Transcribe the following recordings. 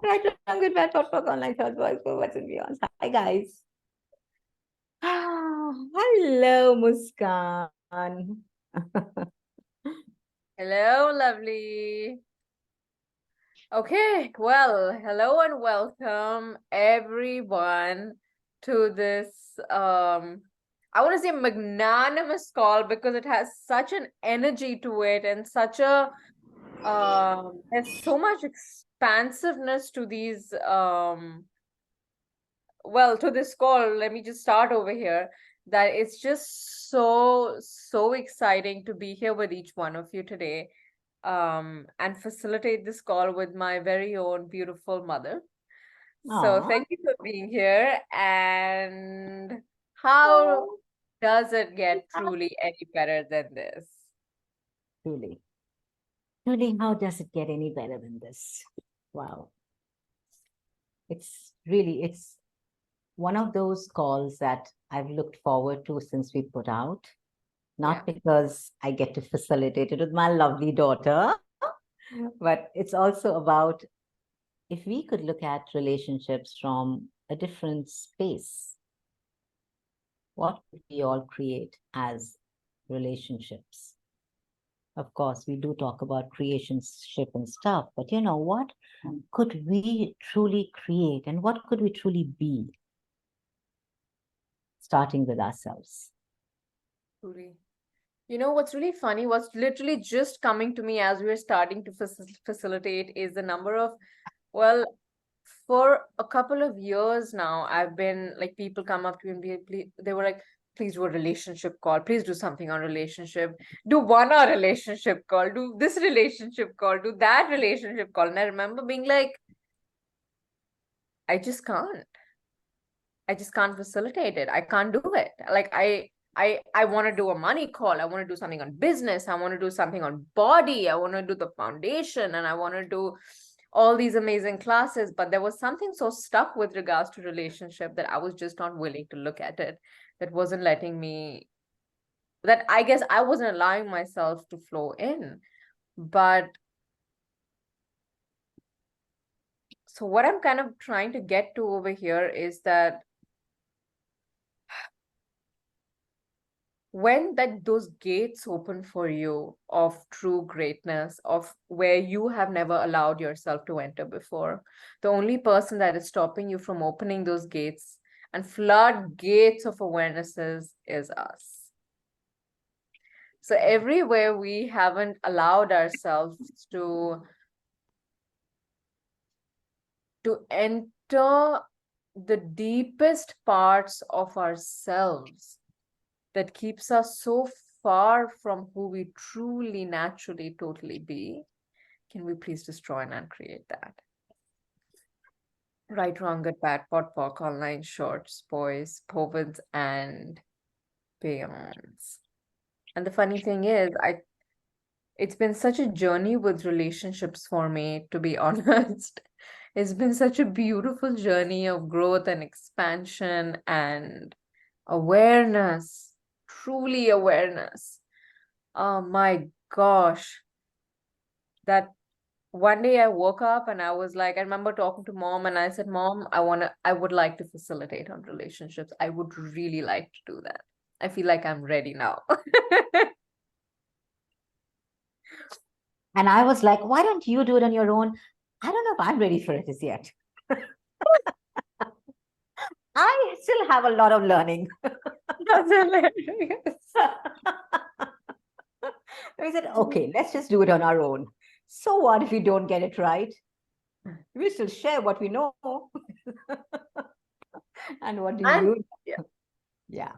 Right, wrong, good, bad, pot, pork, online, thought, boys, what's and beyond. Hi, guys. Hello, Muskan. Hello, lovely. Okay, well, hello and welcome everyone to this I want to say magnanimous call because it has such an energy to it and such a there's so much expansiveness to these to this call. Let me just start over here. That it's just so exciting to be here with each one of you today, and facilitate this call with my very own beautiful mother. So Aw, thank you for being here. And how does it get truly any better than this? truly. Truly, how does it get any better than this? Wow. It's one of those calls that I've looked forward to since we put out, Yeah. not because I get to facilitate it with my lovely daughter, but it's also about if we could look at relationships from a different space, what could we all create as relationships? Of course, we do talk about creationship and stuff, but you know, what could we truly create and what could we truly be? Starting with ourselves. Truly. You know, what's really funny, what's literally just coming to me as we're starting to facilitate is the number of, well, for a couple of years now, I've been like, people come up to me and they were like, please do a relationship call. Please do something on relationship. Do 1 hour relationship call. Do this relationship call. Do that relationship call. And I remember being like, I just can't. I just can't facilitate it. I can't do it. Like I want to do a money call. I want to do something on business. I want to do something on body. I want to do the foundation, and I want to do all these amazing classes. But there was something so stuck with regards to relationship that I was just not willing to look at it. That wasn't letting me, that I guess I wasn't allowing myself to flow in. But so what I'm kind of trying to get to over here is that when that those gates open for you of true greatness, of where you have never allowed yourself to enter before, the only person that is stopping you from opening those gates and flood gates of awarenesses is us. So everywhere we haven't allowed ourselves to enter the deepest parts of ourselves that keeps us so far from who we truly, naturally, totally be, can we please destroy and uncreate that? Right, wrong, good, bad, pot, pock, online, shorts, boys, povens, and beyonds. And the funny thing is, it's been such a journey with relationships for me, to be honest. It's been such a beautiful journey of growth and expansion and awareness, truly awareness. Oh my gosh. That one day I woke up and I was like, I remember talking to mom and I said, Mom, I would like to facilitate on relationships. I would really like to do that. I feel like I'm ready now. And I was like, why don't you do it on your own? I don't know if I'm ready for it as yet. I still have a lot of learning. That's hilarious. We said, okay, let's just do it on our own. So what if we don't get it right? We still share what we know. And what do you And do? yeah, Yeah.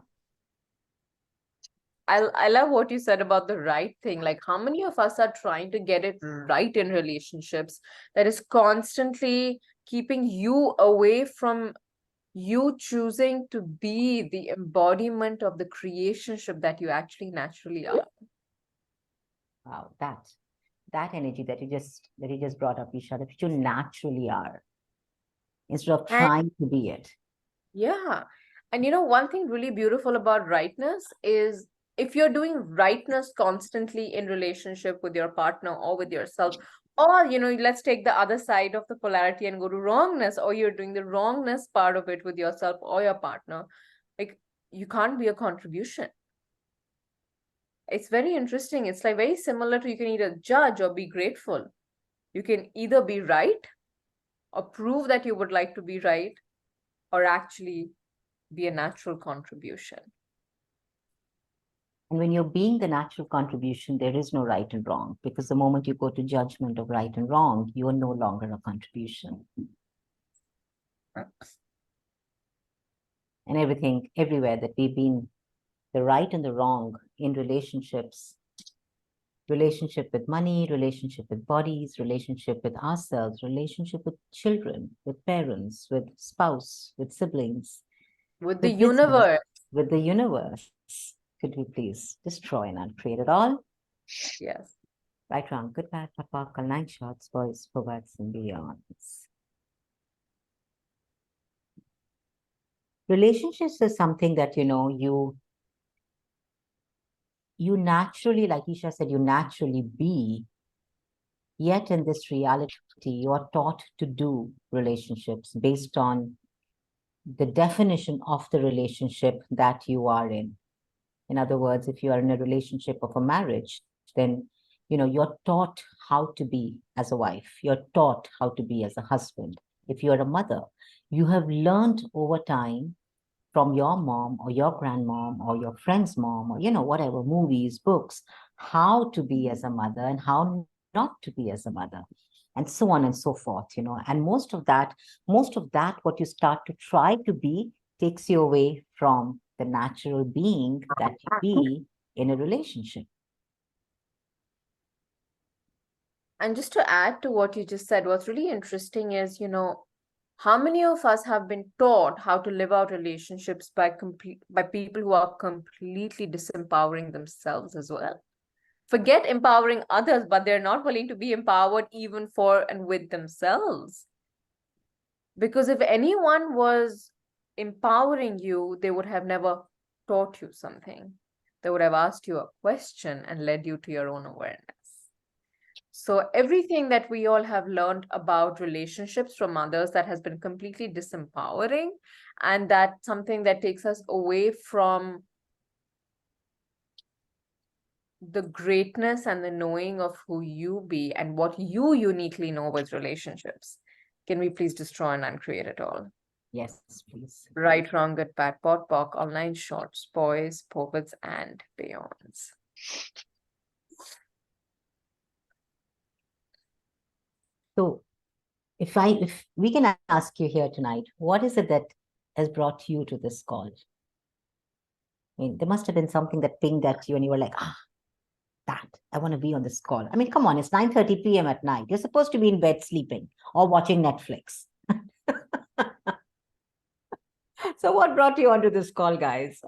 I love what you said about the right thing. Like, how many of us are trying to get it right in relationships that is constantly keeping you away from you choosing to be the embodiment of the creationship that you actually naturally are. Wow, that energy that you just brought up, Isha, that you naturally are, instead of And trying to be it. yeah. And you know, one thing really beautiful about rightness is if you're doing rightness constantly in relationship with your partner or with yourself, or let's take the other side of the polarity and go to wrongness, or you're doing the wrongness part of it with yourself or your partner, like, you can't be a contribution. It's very interesting. It's like very similar to, you can either judge or be grateful. You can either be right or prove that you would like to be right, or actually be a natural contribution. And when you're being the natural contribution, there is no right and wrong, because the moment you go to judgment of right and wrong, you are no longer a contribution. And everything, everywhere that we've been the right and the wrong in relationships, relationship with money, relationship with bodies, relationship with ourselves, relationship with children, with parents, with spouse, with siblings, With the business, universe. with the universe. Could we please destroy and uncreate it all? Yes. Right, wrong, good, bad, papa, line shots, boys, forwards, and beyonds. Relationships is something that, you naturally, like Isha said, you naturally be. Yet in this reality, you are taught to do relationships based on the definition of the relationship that you are in. In other words, if you are in a relationship of a marriage, then you're taught how to be as a wife. You're taught how to be as a husband. If you're a mother, you have learned over time from your mom or your grandmom or your friend's mom, or whatever, movies, books, how to be as a mother and how not to be as a mother, and so on and so forth. And most of that what you start to try to be takes you away from the natural being that you be in a relationship. And just to add to what you just said, what's really interesting is, how many of us have been taught how to live out relationships by people who are completely disempowering themselves as well? Forget empowering others, but they're not willing to be empowered even for and with themselves. Because if anyone was empowering you, they would have never taught you something. They would have asked you a question and led you to your own awareness. So everything that we all have learned about relationships from others that has been completely disempowering, and that's something that takes us away from the greatness and the knowing of who you be and what you uniquely know with relationships. Can we please destroy and uncreate it all? Yes, please. Right, wrong, good, bad, pot, pock, online shorts, boys, poets, and beyonds. So if we can ask you here tonight, what is it that has brought you to this call? I mean, there must have been something that pinged at you and you were like, that I want to be on this call. I mean, come on, it's 9:30 p.m. at night. You're supposed to be in bed sleeping or watching Netflix. So what brought you onto this call, guys?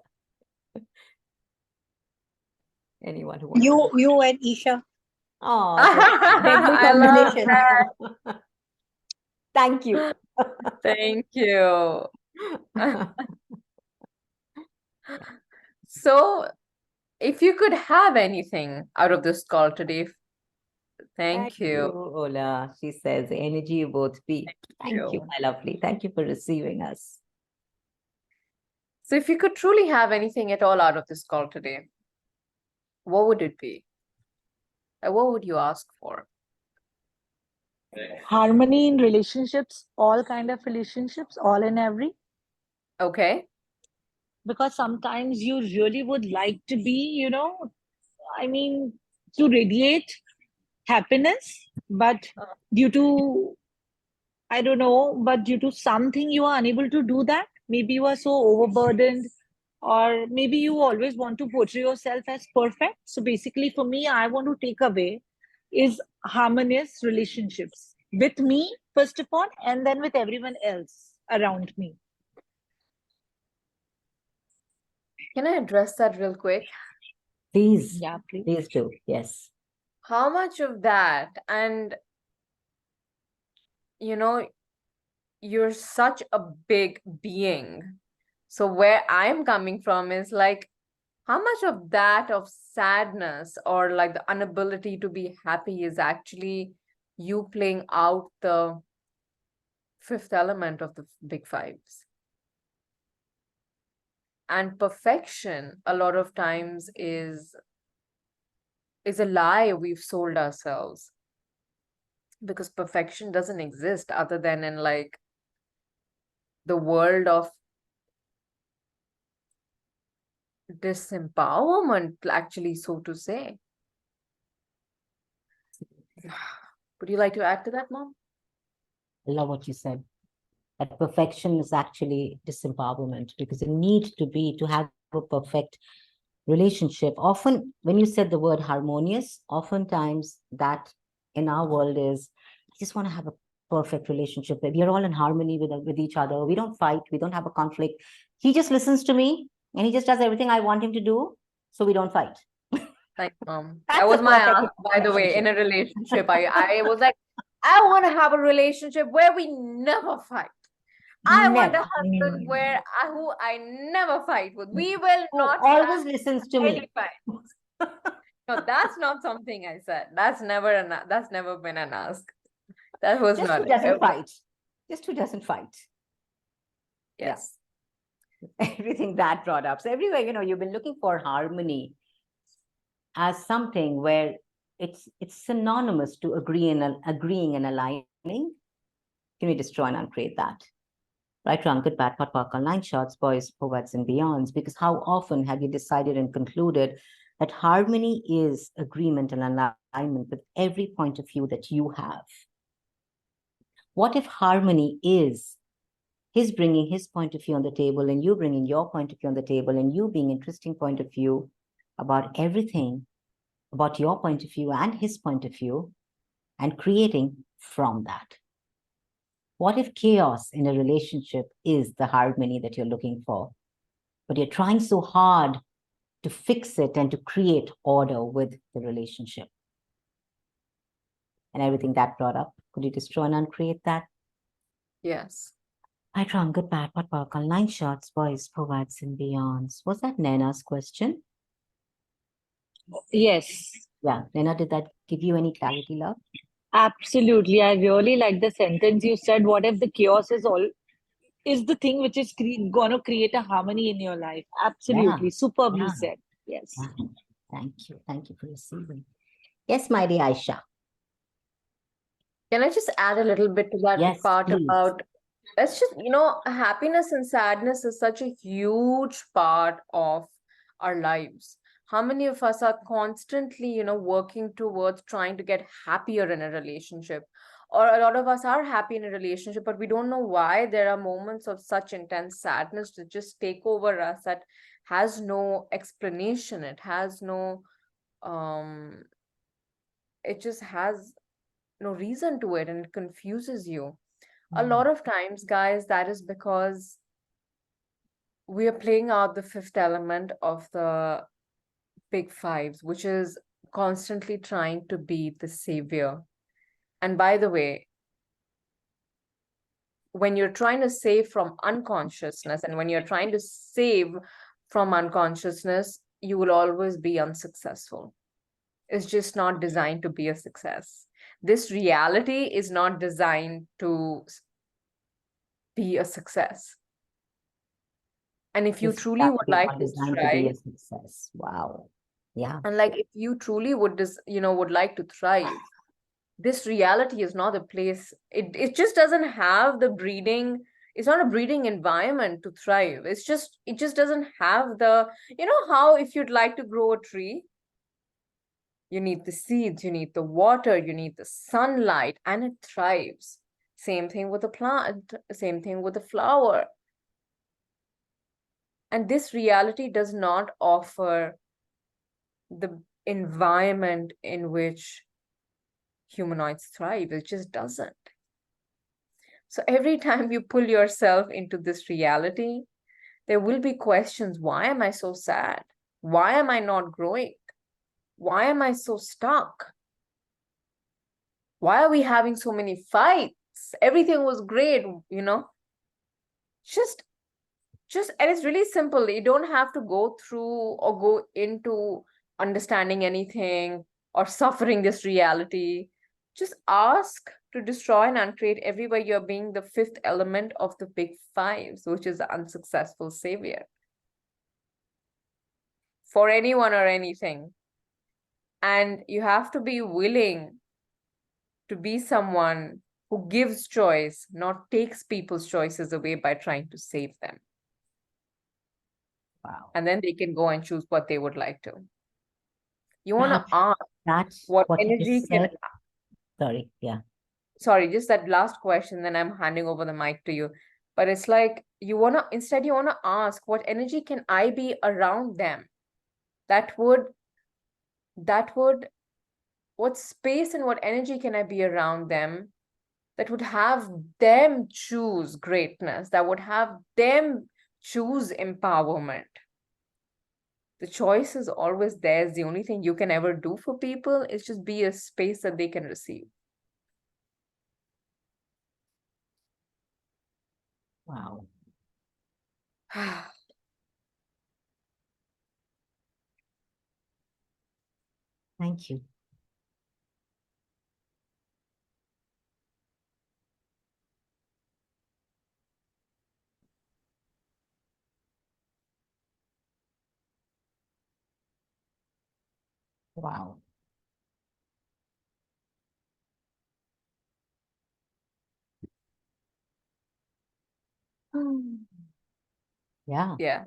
Anyone who wants You and Isha. Oh, Deadly I love combination. that. thank you. Thank you. So, if you could have anything out of this call today, thank you. Ola. She says, energy you both be. Thank you, my lovely. Thank you for receiving us. So, if you could truly have anything at all out of this call today, what would it be? And what would you ask for? Harmony in relationships, all kind of relationships, all and every. Okay. Because sometimes you really would like to be, I mean, to radiate happiness, but due to, I don't know, but due to something you are unable to do that. Maybe you are so overburdened, or maybe you always want to portray yourself as perfect. So basically, for me, I want to take away is harmonious relationships with me, first of all, and then with everyone else around me. Can I address that real quick? Please, Yeah, please. please do. Yes. How much of that, and you're such a big being. So where I'm coming from is like, how much of that of sadness or like the inability to be happy is actually you playing out the fifth element of the big fives? And perfection a lot of times is a lie we've sold ourselves, because perfection doesn't exist other than in like the world of disempowerment, actually, so to say. Would you like to add to that, Mom? I love what you said. That perfection is actually disempowerment, because the need to have a perfect relationship. Often, when you said the word harmonious, oftentimes that in our world is, I just want to have a perfect relationship where we are all in harmony with each other. We don't fight. We don't have a conflict. He just listens to me and he just does everything I want him to do. So we don't fight. Thanks, Mom. That That's a was my perfect ask, by the way, in relationship. a relationship. I was like, I want to have a relationship where we never fight. I want a Never. husband who I never fight with. We will Who not always have listens to any me. fight. No, that's not something I said. That's never been an ask. That was Just not who it. doesn't fight. Just who doesn't fight. Yes. Everything that brought up. So everywhere, you've been looking for harmony as something where it's synonymous to agreeing and aligning. Can we destroy and uncreate that? Right, wrong, good, bad, hot, park, line shots, boys, poets, and beyonds. Because how often have you decided and concluded that harmony is agreement and alignment with every point of view that you have? What if harmony is his bringing his point of view on the table and you bringing your point of view on the table and you being interesting point of view about everything, about your point of view and his point of view, and creating from that? What if chaos in a relationship is the harmony that you're looking for, but you're trying so hard to fix it and to create order with the relationship? And everything that brought up, could you destroy and uncreate that? Yes. Right, wrong, good, bad, what work, line shots, boys, poets, and beyonds. Was that Naina's question? Yes, Yeah, Naina, did that give you any clarity, love? absolutely. I really like the sentence you said. What if the chaos is the thing which is going to create a harmony in your life? Absolutely. Superbly Yeah. said. Yes. Yeah. Thank you. Thank you for receiving. Yes, my dear Aisha. Can I just add a little bit to that Yes, part please. about, it's just, happiness and sadness is such a huge part of our lives. How many of us are constantly, working towards trying to get happier in a relationship? Or a lot of us are happy in a relationship, but we don't know why there are moments of such intense sadness to just take over us that has no explanation. It has no, it just has no reason to it, and it confuses you. A lot of times, guys, that is because we are playing out the fifth element of the big fives, which is constantly trying to be the savior. And by the way, when you're trying to save from unconsciousness and when you're trying to save from unconsciousness, you will always be unsuccessful. It's just not designed to be a success. This reality is not designed to be a success. And if you This truly would reality is like not to designed to be thrive, a success. Wow. Yeah. and like if you truly would like to thrive, this reality is not a place. It just doesn't have the breeding. It's not a breeding environment to thrive. It just doesn't have the, how if you'd like to grow a tree, you need the seeds, you need the water, you need the sunlight, and it thrives. Same thing with a plant, same thing with a flower. And this reality does not offer the environment in which humanoids thrive. It just doesn't. So every time you pull yourself into this reality, there will be questions. Why am I so sad? Why am I not growing? Why am I so stuck? Why are we having so many fights? Everything was great, Just and it's really simple. You don't have to go through or go into understanding anything or suffering this reality. Just ask to destroy and uncreate everywhere you're being the fifth element of the big fives, which is the unsuccessful savior for anyone or anything. And you have to be willing to be someone who gives choice, not takes people's choices away by trying to save them. Wow. And then they can go and choose what they would like to. You want to ask That's what what you energy just can. said. Sorry, yeah. Sorry, just that last question, then I'm handing over the mic to you. But it's like you want to, instead, you want to ask what energy can I be around them that would, what space and what energy can I be around them that would have them choose greatness, that would have them choose empowerment. The choice is always theirs. The only thing you can ever do for people is just be a space that they can receive. Wow. Thank you. Wow. Yeah. Yeah.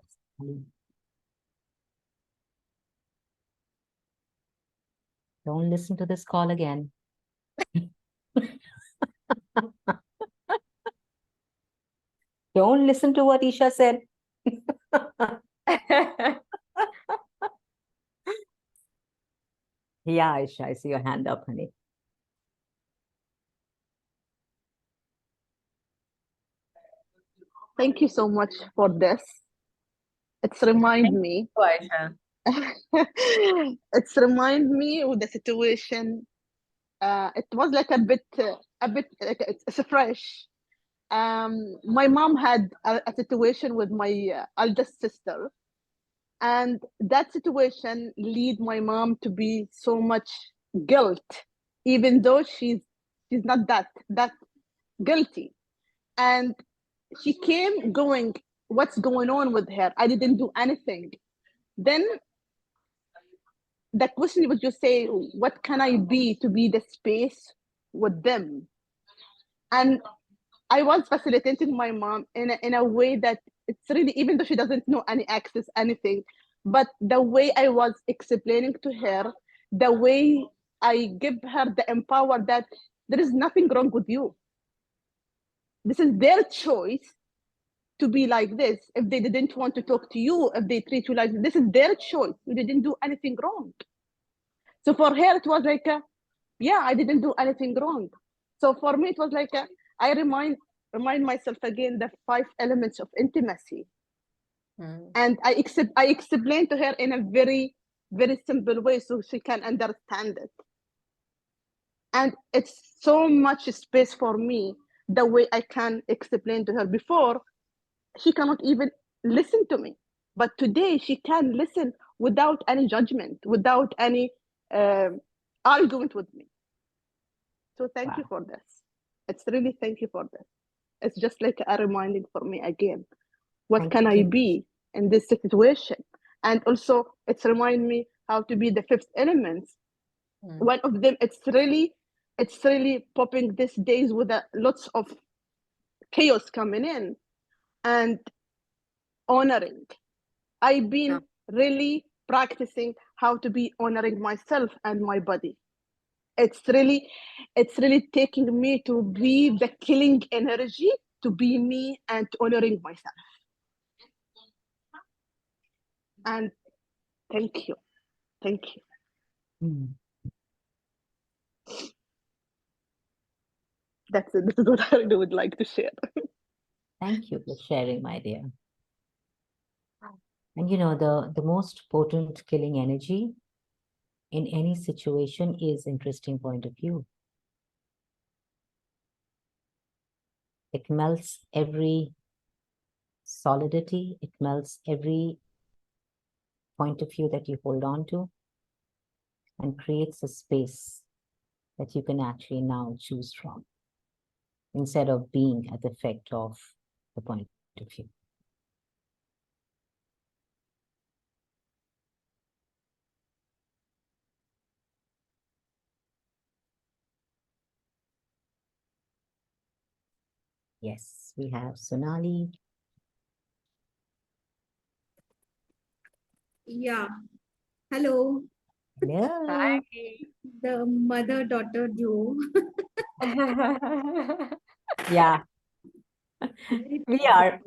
Don't listen to this call again. Don't listen to what Isha said. Yeah, Isha, I see your hand up, honey. Thank you so much for this. It's remind me. Aisha. It's remind me of the situation. It was like a bit like it's fresh. My mom had a situation with my eldest sister, and that situation lead my mom to be so much guilt, even though she's not that guilty. And she came going, what's going on with her? I didn't do anything. Then the question was just say, what can I be to be the space with them? And I was facilitating my mom in a way that it's really, even though she doesn't know any access, anything, but the way I was explaining to her, the way I give her the empower that there is nothing wrong with you. This is their choice to be like this. If they didn't want to talk to you, if they treat you like this is their choice. You didn't do anything wrong. So for her, it was like, yeah, I didn't do anything wrong. So for me, it was like, I remind myself again the 5 elements of intimacy. And I explained to her in a very, very simple way so she can understand it. And it's so much space for me, the way I can explain to her. Before, she cannot even listen to me. But today she can listen without any judgment, without any argument with me. So thank you for this. It's really thank you for this. It's just like a reminding for me again. What can I be in this situation? And also it's remind me how to be the fifth element. One of them, it's really popping these days with lots of chaos coming in and honoring. I've been really practicing how to be honoring myself and my body. It's really taking me to be the killing energy, to be me and honoring myself. And thank you. Thank you. That's it. This is what I would like to share. Thank you for sharing, my dear. And you know, the most potent killing energy in any situation is interesting point of view. It melts every solidity. It melts every point of view that you hold on to and creates a space that you can actually now choose from instead of being at the effect of the point of view. Yes, we have Sonali. Yeah. Hello, Hello. Hi. the mother-daughter duo. Yeah, Very we are.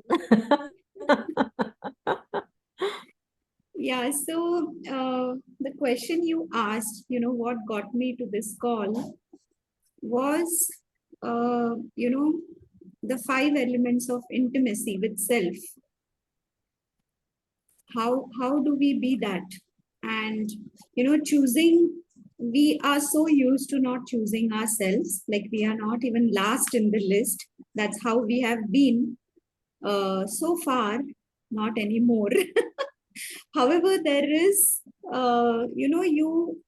Yeah, so the question you asked, what got me to this call was, the five elements of intimacy with self. How do we be that? And choosing. We are so used to not choosing ourselves, like we are not even last in the list. That's how we have been so far, not anymore. However, there is, you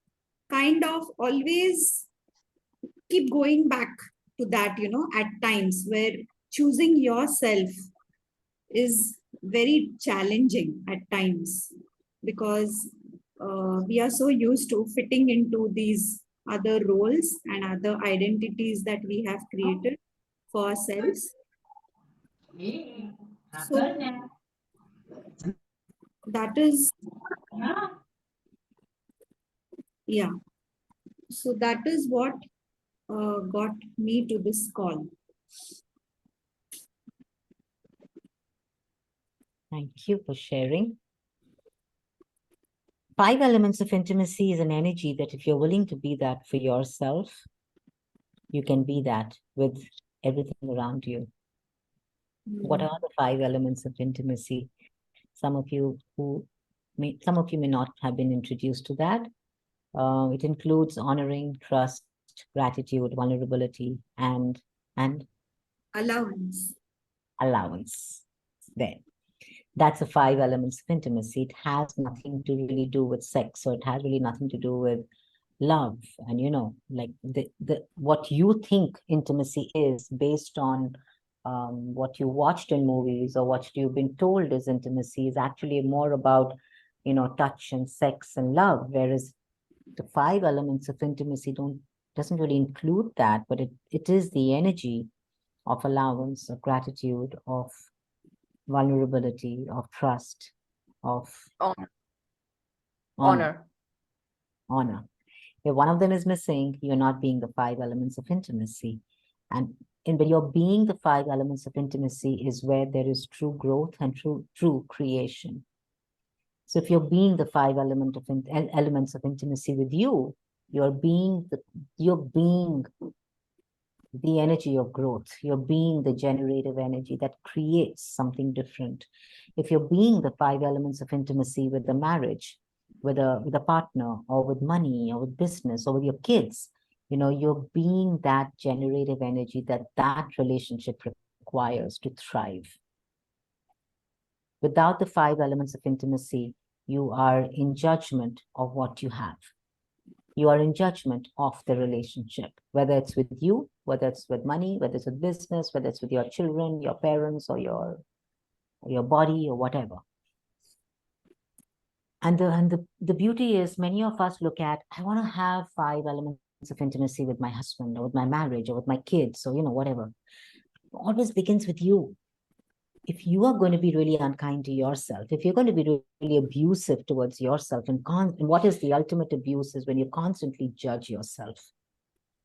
kind of always keep going back to that, at times where choosing yourself is very challenging at times because we are so used to fitting into these other roles and other identities that we have created for ourselves. So that is, yeah. So that is what got me to this call. Thank you for sharing. 5 elements of intimacy is an energy that if you're willing to be that for yourself, you can be that with everything around you. What are the 5 elements of intimacy? Some of you may not have been introduced to that. It includes honoring, trust, gratitude, vulnerability, and Allowance. allowance. There. That's the 5 elements of intimacy. It has nothing to really do with sex, so it has really nothing to do with love. And like the what you think intimacy is based on what you watched in movies or what you've been told is intimacy is actually more about touch and sex and love, whereas the 5 elements of intimacy doesn't really include that, but it is the energy of allowance, of gratitude, of vulnerability, of trust, of Honor. honor. Honor. If one of them is missing, you're not being the 5 elements of intimacy. And when you're being the 5 elements of intimacy is where there is true growth and true creation. So if you're being the 5 elements of intimacy with you, you're being the energy of growth. You're being the generative energy that creates something different. If you're being the 5 elements of intimacy with the marriage, with a partner, or with money, or with business, or with your kids, you're being that generative energy that relationship requires to thrive. Without the 5 elements of intimacy, you are in judgment of what you have. You are in judgment of the relationship, whether it's with you, whether it's with money, whether it's with business, whether it's with your children, your parents, or your body, or whatever. And the beauty is, many of us look at, I want to have 5 elements of intimacy with my husband, or with my marriage, or with my kids, or whatever. It always begins with you. If you are going to be really unkind to yourself, if you're going to be really abusive towards yourself, and what is the ultimate abuse is when you constantly judge yourself.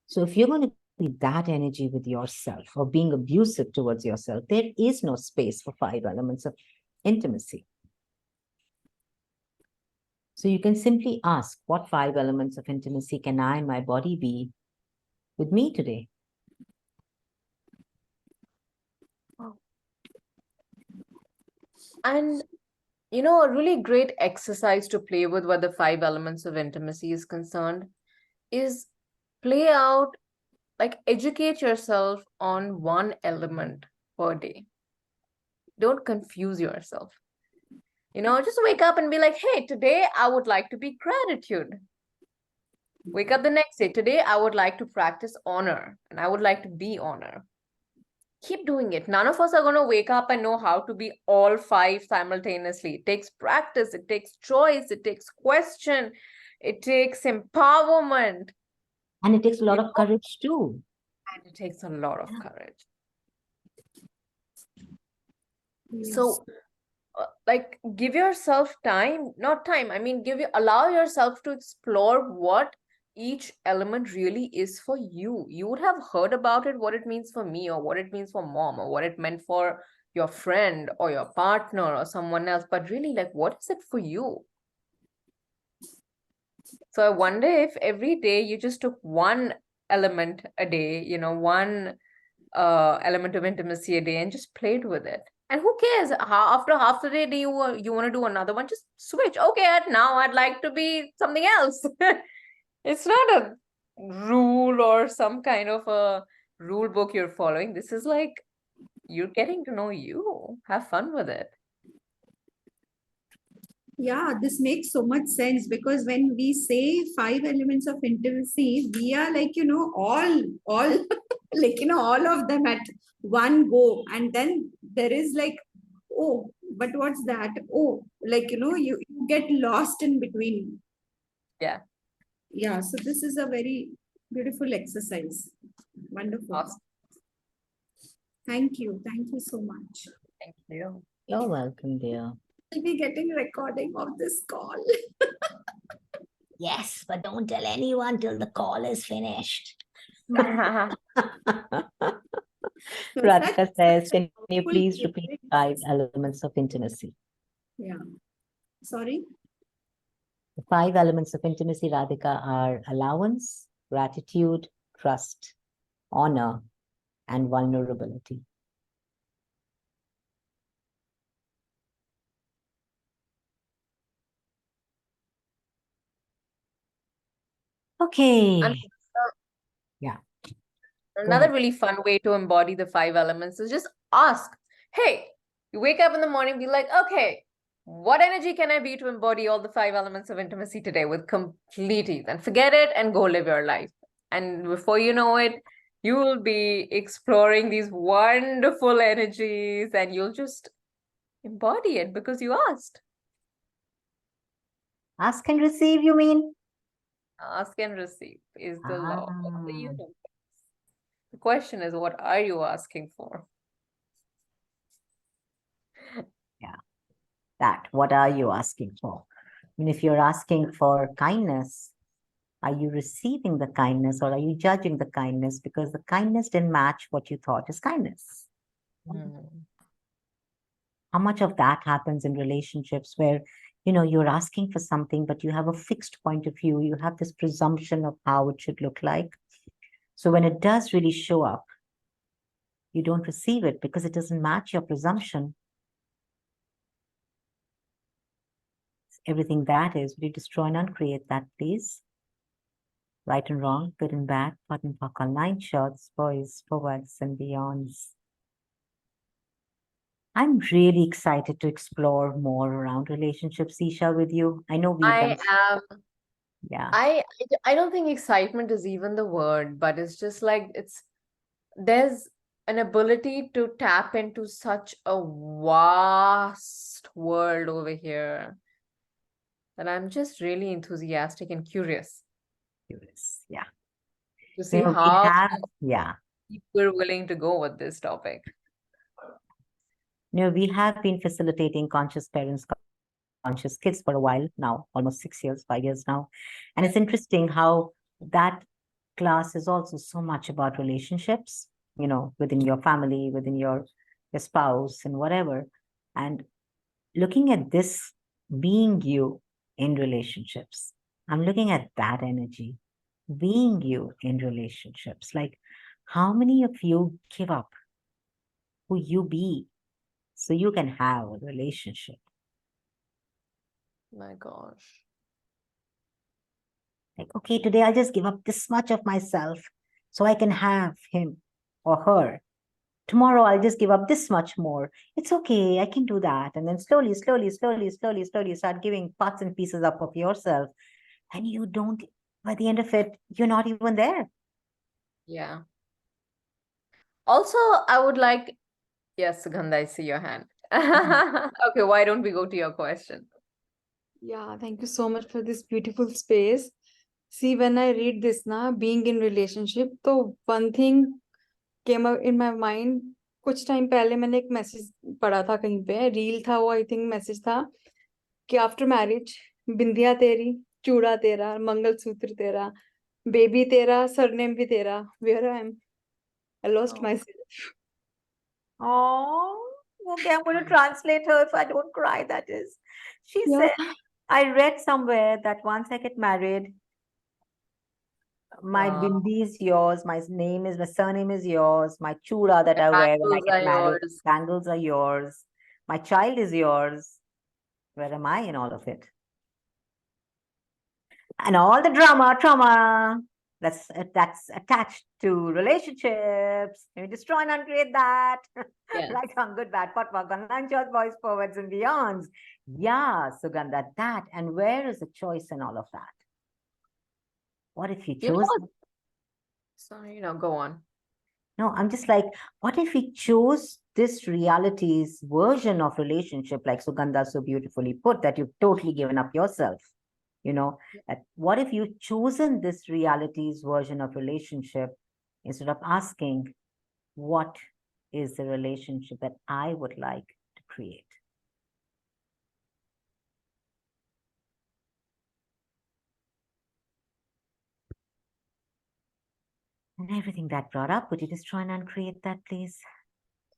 So if you're going to be that energy with yourself, or being abusive towards yourself, there is no space for 5 elements of intimacy. So you can simply ask, what 5 elements of intimacy can I and my body be with me today? And a really great exercise to play with where the 5 elements of intimacy is concerned is play out, like educate yourself on one element per day. don't confuse yourself. Just wake up and be like, hey, today I would like to be gratitude. Wake up the next day. Today I would like to practice honor and I would like to be honor. Keep doing it. None of us are going to wake up and know how to be all five simultaneously. It takes practice, it takes choice, it takes question, it takes empowerment. And it takes a lot of courage too. And it takes a lot of courage. Yes. So, give yourself time, not time, allow yourself to explore what each element really is for you. You would have heard about it, what it means for me, or what it means for mom, or what it meant for your friend or your partner or someone else, but really, what is it for you? So I wonder if every day you just took one element a day, one element of intimacy a day, and just played with it. And who cares? After half the day, do you want to do another one? Just switch. Okay, now I'd like to be something else. It's not a rule or some kind of a rule book you're following. This is like you're getting to know you. Have fun with it. Yeah, this makes so much sense because when we say 5 elements of intimacy, we are all all of them at one go. And then there is oh, but what's that? Oh, you get lost in between. Yeah. Yeah, so this is a very beautiful exercise. Wonderful. Awesome. Thank you. Thank you so much. Thank you. You're welcome, dear. We'll be getting recording of this call. Yes, but don't tell anyone till the call is finished. Radhika says, can you please repeat 5 elements of intimacy? Yeah. Sorry? The 5 elements of intimacy, Radhika, are allowance, gratitude, trust, honor, and vulnerability. Okay. Yeah. Another really fun way to embody the 5 elements is just ask. Hey, you wake up in the morning, be like, okay, what energy can I be to embody all the 5 elements of intimacy today with complete ease? And forget it and go live your life. And before you know it, you will be exploring these wonderful energies and you'll just embody it because you asked. Ask and receive, you mean? Ask and receive is the law of the Ah. universe. The question is, what are you asking for? Yeah, that. What are you asking for? I mean, if you're asking for kindness, are you receiving the kindness or are you judging the kindness because the kindness didn't match what you thought is kindness? How much of that happens in relationships where, you're asking for something, but you have a fixed point of view. You have this presumption of how it should look like. So when it does really show up, you don't receive it because it doesn't match your presumption. Everything that is, will you destroy and uncreate that, please? Right and wrong, good and bad, pot and pock, all 9 shorts, boys, forwards and beyonds. I'm really excited to explore more around relationships, Isha, with you. I know we've done. Yeah. I don't think excitement is even the word, but it's just there's an ability to tap into such a vast world over here that I'm just really enthusiastic and curious Yeah. to see We how yeah. we're willing to go with this topic. We have been facilitating conscious parents, conscious kids for a while now, almost 6 years, 5 years now. And it's interesting how that class is also so much about relationships, within your family, within your spouse and whatever. And looking at this being you in relationships, I'm looking at that energy, being you in relationships. Like, how many of you give up who you be so you can have a relationship? My gosh. Like, okay, today I'll just give up this much of myself so I can have him or her. tomorrow I'll just give up this much more. It's okay, I can do that. And then slowly start giving parts and pieces up of yourself. And you don't, by the end of it, you're not even there. Yeah. Also, I would like, yes, Sugandha, I see your hand. Okay, why don't we go to your question? Yeah, thank you so much for this beautiful space. See, when I read this now, being in relationship, so one thing came up in my mind. कुछ time पहले मैंने एक message पढ़ा था कहीं पे, reel था वो, आई थिंक मैसेज था कि आफ्टर मैरिज बिंदिया तेरी, चूड़ा तेरा, मंगलसूत्र तेरा, बेबी तेरा, सरनेम भी तेरा, where I am, I lost myself. Oh, okay, I'm going to translate her so I don't cry. That is, she Yeah. said, I read somewhere that once I get married, my Wow. bindi is yours, my surname is yours, my chura that I wear when I Bangles get are married, yours. bangles are yours, my child is yours. Where am I in all of it? And all the trauma that's attached to relationships. Can we destroy and uncreate that? Yes. Right, wrong, good, bad, pot, pot, online shows, boys, forwards, and beyonds. Yeah, Sugandha, that. And where is the choice in all of that? What if you You know chose? what? Sorry, no, go on. No, I'm just like, what if we chose this reality's version of relationship, like Sugandha so beautifully put, that you've totally given up yourself? You know, that what if you chosen this reality's version of relationship instead of asking, what is the relationship that I would like to create? And everything that brought up, would you just try and uncreate that, please?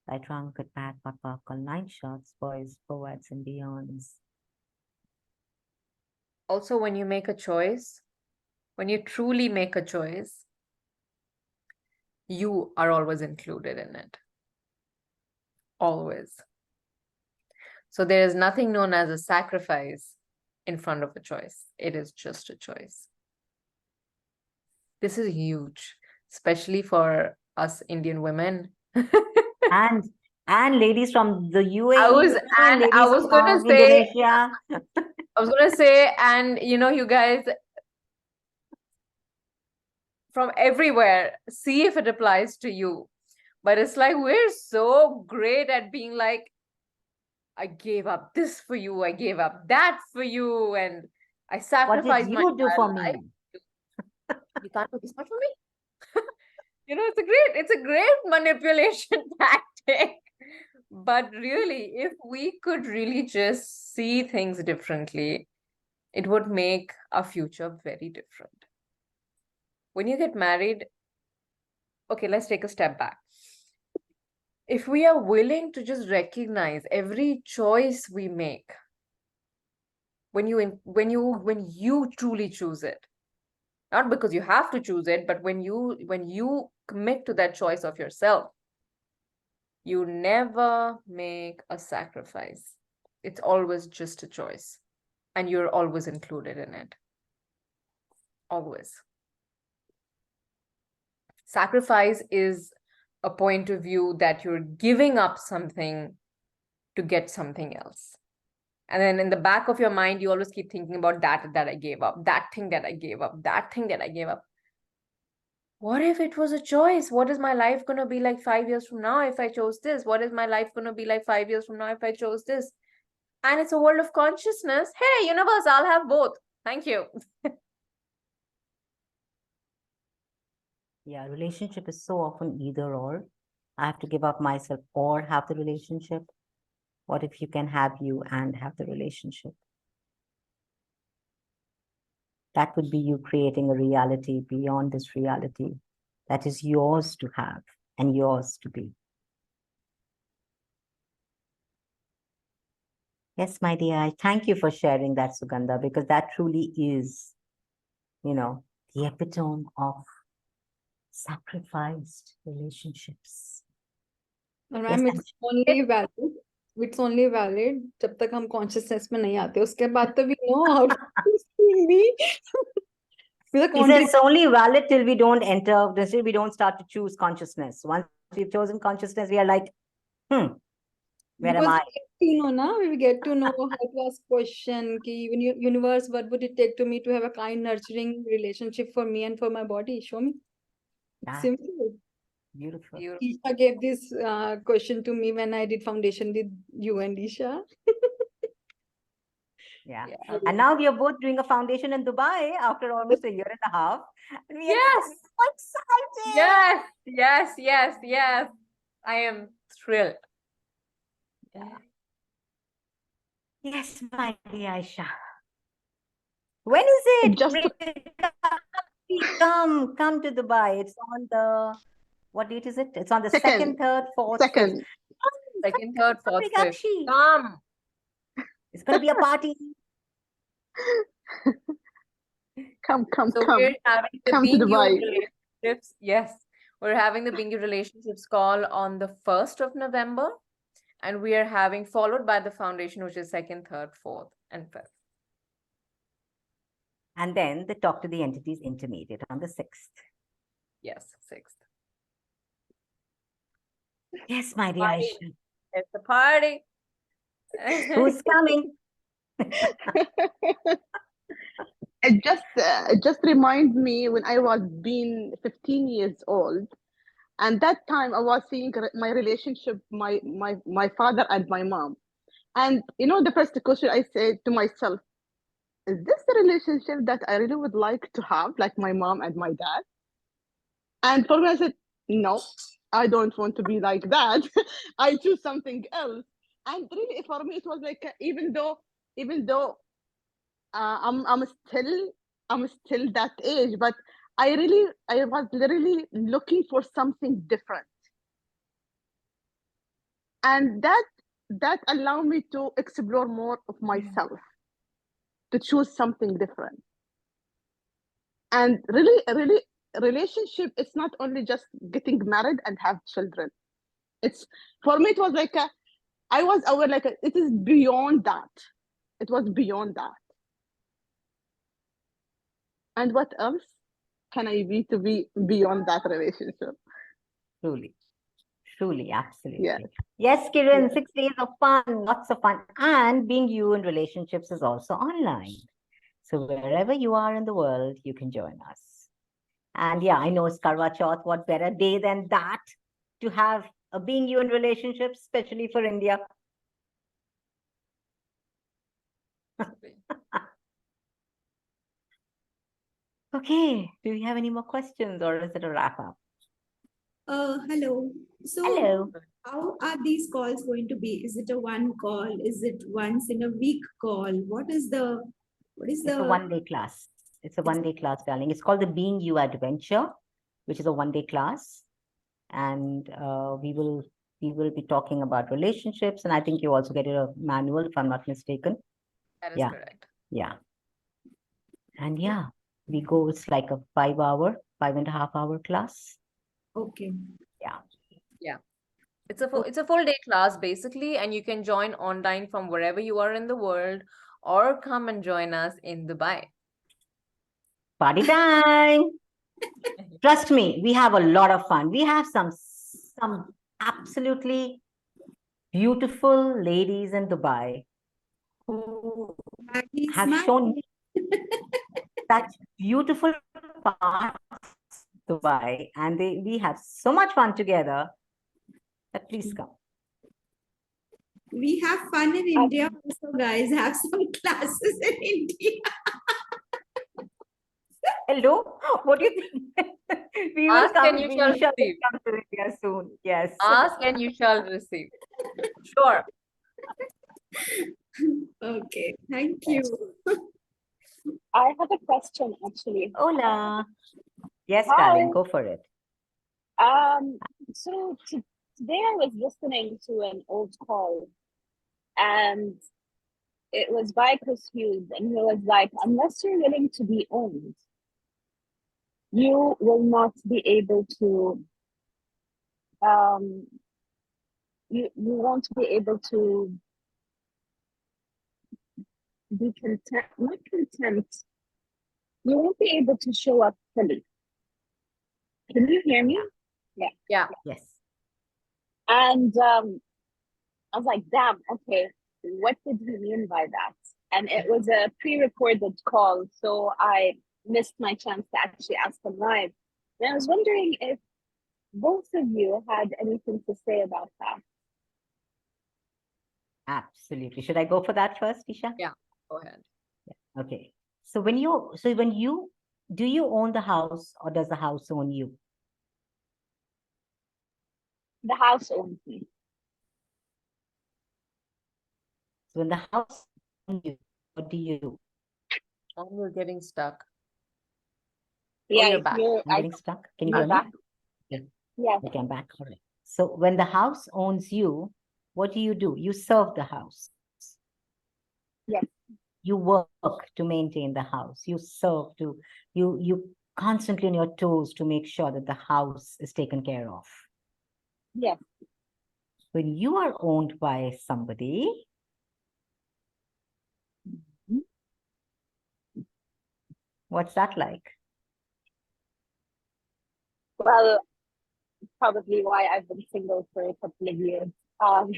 Right, wrong, good, bad, pot, call 9 shots, boys, forwards, and beyonds. Also, when you make a choice, when you truly make a choice, you are always included in it. Always. So there is nothing known as a sacrifice in front of a choice. It is just a choice. This is huge, especially for us Indian women. and ladies from the UAE, I was gonna from say, Indonesia. I was gonna say, and you know, you guys from everywhere, see if it applies to you. But it's like we're so great at being like, I gave up this for you, I gave up that for you, and I What sacrificed did my you do for entire life. me? You can't do this much for me. You know, it's a great manipulation tactic. But really, if we could really just see things differently, it would make our future very different. When you get married, okay, let's take a step back. If we are willing to just recognize every choice we make, when you truly choose it, not because you have to choose it, but when you commit to that choice of yourself, you never make a sacrifice. It's always just a choice, and you're always included in it. Always. Sacrifice is a point of view that you're giving up something to get something else. And then in the back of your mind, you always keep thinking about that I gave up, that thing that I gave up, that thing that I gave up. What if it was a choice? What is my life going to be like 5 years from now if I chose this? What is my life going to be like 5 years from now if I chose this? And it's a world of consciousness. Hey, universe, I'll have both. Thank you. Yeah, relationship is so often either or. I have to give up myself or have the relationship. What if you can have you and have the relationship? That would be you creating a reality beyond this reality that is yours to have and yours to be. Yes, my dear, I thank you for sharing that, Sugandha, because that truly is, you know, the epitome of sacrificed relationships. और Yes, ma'am it's only valid जब तक हम consciousness में नहीं आते, उसके बाद तो we know how to be. With a He says country. it's only valid till we don't enter, till we don't start to choose consciousness. Once we've chosen consciousness, we are like, where am Because I? we get to know how to ask question, ki universe, what would it take to me to have a kind, nurturing relationship for me and for my body? Show me. Yeah, Simple. beautiful. Beautiful. Isha gave this question to me when I did foundation with you and Isha. Yeah. Yeah. And now we are both doing a foundation in Dubai after almost a year and a half. And we are Yes. so excited. Yes. Yes. Yes. Yes. I am thrilled. Yeah. Yes, my dear Aisha. When is it? Just Come to Dubai. It's on the, what date is it? It's on the second, 2nd, 3rd, 4th, 5th. second. Second, third, fourth, fifth. Prigakshi. Come. It's going to be a party. Come, So we're having the come to Being You in Dubai. Relationships. Yes. We're having the Being You Relationships call on the 1st of November. And we are having followed by the foundation, which is 2nd, 3rd, 4th, and 5th. And then the Talk to the Entities Intermediate on the 6th. Yes, 6th. Yes, my dear Party. Aisha. It's a party. Who's coming? It just reminds me when I was being 15 years old, and that time I was seeing my relationship, my father and my mom. And you know, the first question I said to myself, is this the relationship that I really would like to have, like my mom and my dad? And for me, I said, no, I don't want to be like that. I choose something else. And really, for me, it was like even though I'm still that age, but I was literally looking for something different, and that allowed me to explore more of myself, to choose something different. And really, relationship, it's not only just getting married and have children. It's, for me, it was like I was aware, like it is beyond that. It was beyond that. And what else can I be to be beyond that relationship? Truly. Truly, absolutely. Yeah. Yes, Kiran, Yeah. 6 days of fun, lots of fun. And Being You in Relationships is also online. So wherever you are in the world, you can join us. And yeah, I know it's Karwa Chauth. What better day than that to have a Being You in Relationships, especially for India? Okay. Do you have any more questions or is it a wrap up? Hello. So Hello. how are these calls going to be? Is it a one call? Is it once in a week call? It's a 1-day class. It's a 1-day class, darling. It's called the Being You Adventure, which is a 1-day class. And we will be talking about relationships. And I think you also get a manual, if I'm not mistaken. That is Yeah. correct. Yeah. And yeah, it's like a 5.5-hour class. Okay. Yeah. Yeah. It's a full day class basically, and you can join online from wherever you are in the world or come and join us in Dubai. Party time. Trust me, we have a lot of fun. We have some absolutely beautiful ladies in Dubai who Maggie, have smile. shown such beautiful parts of Dubai, and we have so much fun together. But please come. We have fun in India also, guys. Have some classes in India. Hello, what do you think? We will Ask come. and you shall We shall receive. come to India soon. Yes. Ask and you shall receive. Sure. Okay. Thank you. I have a question actually. Hola. Yes, Hi. darling, go for it. So today I was listening to an old call, and it was by Chris Hughes, and he was like, unless you're willing to be owned, you will not be able to you won't be able to be content, not content, you won't be able to show up fully. Can you hear me? Yeah. Yes. And I was like, damn, okay, what did he mean by that? And it was a pre-recorded call, so I missed my chance to actually ask him live. And I was wondering if both of you had anything to say about that. Absolutely. Should I go for that first, Isha? Yeah. Go ahead. Okay. So when you do you own the house or does the house own you? The house owns me. So when the house owns you, what do you do? And you're getting stuck. Yeah, you're back. I'm getting stuck. Can you I'm hear me? back. Yeah. Yes, Okay, I'm back. All right. So when the house owns you, what do? You serve the house. yes, You work to maintain the house. You serve to you constantly on your toes to make sure that the house is taken care of. yes. When you are owned by somebody, what's that like? Well, probably why I've been single for a couple of years. I'm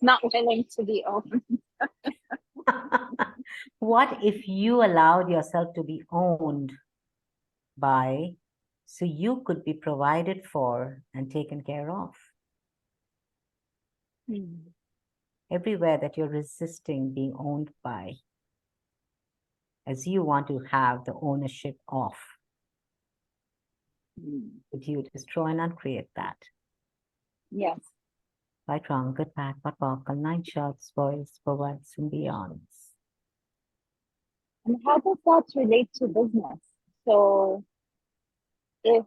not willing to be owned. What if you allowed yourself to be owned by, so you could be provided for and taken care of? Everywhere that you're resisting being owned by, as you want to have the ownership of, would you destroy and uncreate that? Yes. Right, wrong, good, bad, what, walk, nine shots, boys, forwards, and beyonds. And how does that relate to business? So if,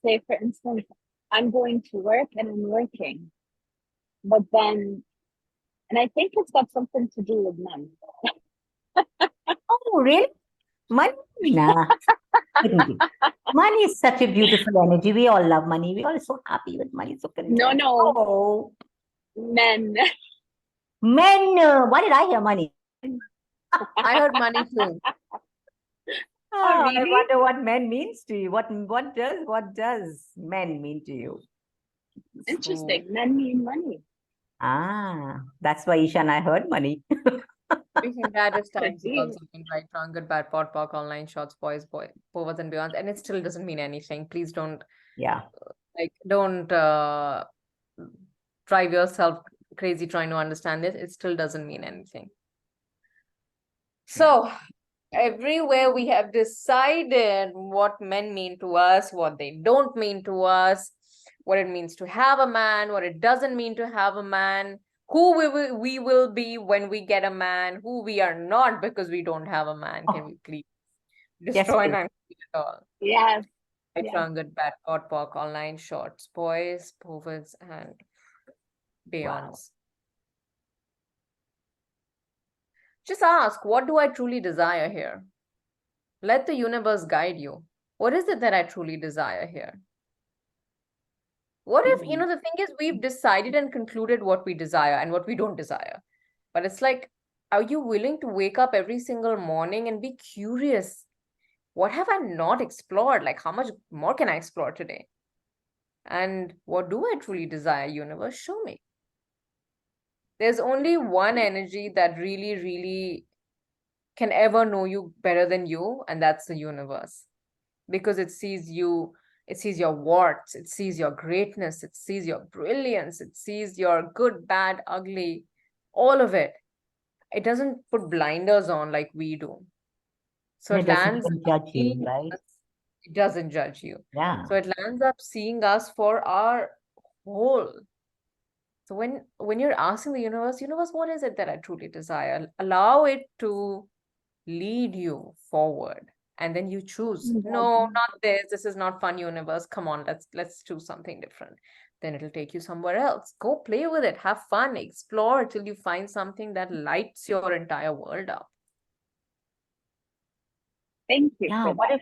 say, for instance, I'm going to work and I'm working, but then, and I think it's got something to do with men. Oh, really? Money? Nah. Couldn't be. Money is such a beautiful energy. We all love money. We're all so happy with money. So content. No. Oh, Men. men. Why did I hear money? I heard money too. Oh, I really? wonder what men means to you. What does men mean to you? Interesting. Men mean money. Ah, that's why Isha and I heard money. We think that is Could times be. also in right, wrong, good, bad, pot, pock, online, shots, boys, forwards and beyond, and it still doesn't mean anything. Please don't Yeah. don't drive yourself crazy trying to understand it. It still doesn't mean anything. So everywhere we have decided what men mean to us, what they don't mean to us, what it means to have a man, what it doesn't mean to have a man, who we will be when we get a man, who we are not because we don't have a man. Can we please destroy please. and uncreate it all? Yes. Right, Yes. wrong, good, bad, pot, pock, online, shorts, boys, forwards, and beyonds. Just ask, what do I truly desire here? Let the universe guide you. What is it that I truly desire here? What if, the thing is, we've decided and concluded what we desire and what we don't desire. But it's like, are you willing to wake up every single morning and be curious? What have I not explored? Like, how much more can I explore today? And what do I truly desire, universe? Show me. There's only one energy that really, really can ever know you better than you, and that's the universe. Because it sees you, it sees your warts, it sees your greatness, it sees your brilliance, it sees your good, bad, ugly, all of it. It doesn't put blinders on like we do. So It it doesn't lands even up judge you, seeing right? us. It doesn't judge you. Yeah. So it lands up seeing us for our whole. So when you're asking the universe, what is it that I truly desire? Allow it to lead you forward, and then you choose. No, not this. This is not fun, universe. Come on, let's choose something different. Then it'll take you somewhere else. Go play with it, have fun, explore till you find something that lights your entire world up. Thank you. Yeah. For What if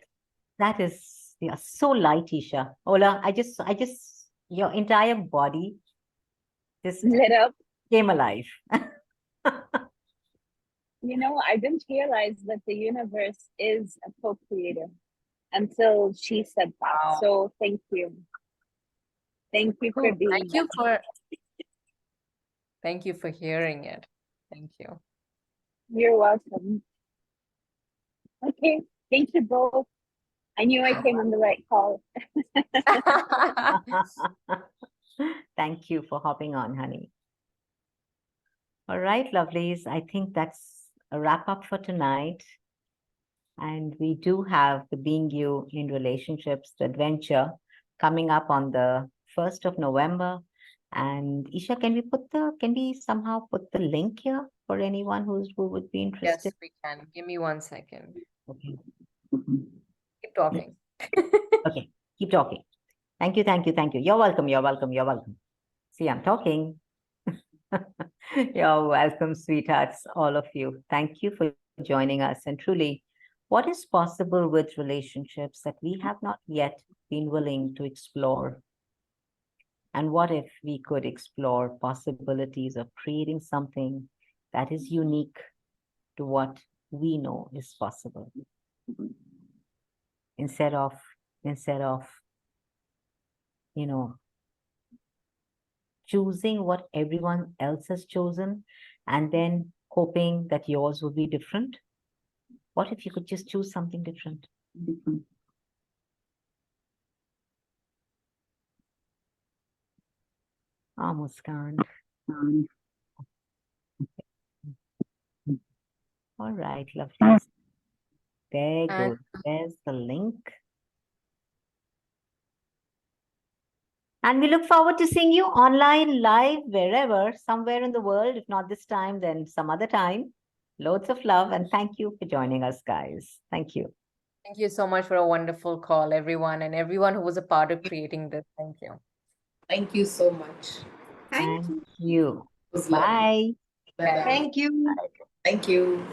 that is so light, Isha? Ola, I just your entire body just lit up. came alive. I didn't realize that the universe is a co-creator until she said that. Wow. So thank you. Thank you for Cool. being Thank you for hearing it. Thank you. You're welcome. Okay, thank you both. I knew I came on the right call. Thank you for hopping on, honey. All right, lovelies. I think that's a wrap up for tonight. And we do have the Being You in Relationships adventure coming up on the 1st of November. And Isha, can we somehow put the link here for anyone who would be Yes, interested? we can. Give me 1 second. Okay. Keep talking. Okay, keep talking. Thank you, thank you, thank you. You're welcome, you're welcome, you're welcome. See, I'm talking. You're welcome, sweethearts, all of you. Thank you for joining us. And truly, what is possible with relationships that we have not yet been willing to explore? And what if we could explore possibilities of creating something that is unique to what we know is possible? Instead of, choosing what everyone else has chosen and then hoping that yours will be different? What if you could just choose something different? Ah, Muskan. All right, lovely. There goes. There's the link. And we look forward to seeing you online, live, wherever, somewhere in the world. If not this time, then some other time. Loads of love and thank you for joining us, guys. Thank you. Thank you so much for a wonderful call, everyone, and everyone who was a part of creating this. Thank you. Thank you so much. Thank you. You. It was lovely. Bye. Bye-bye. Thank you. Thank you.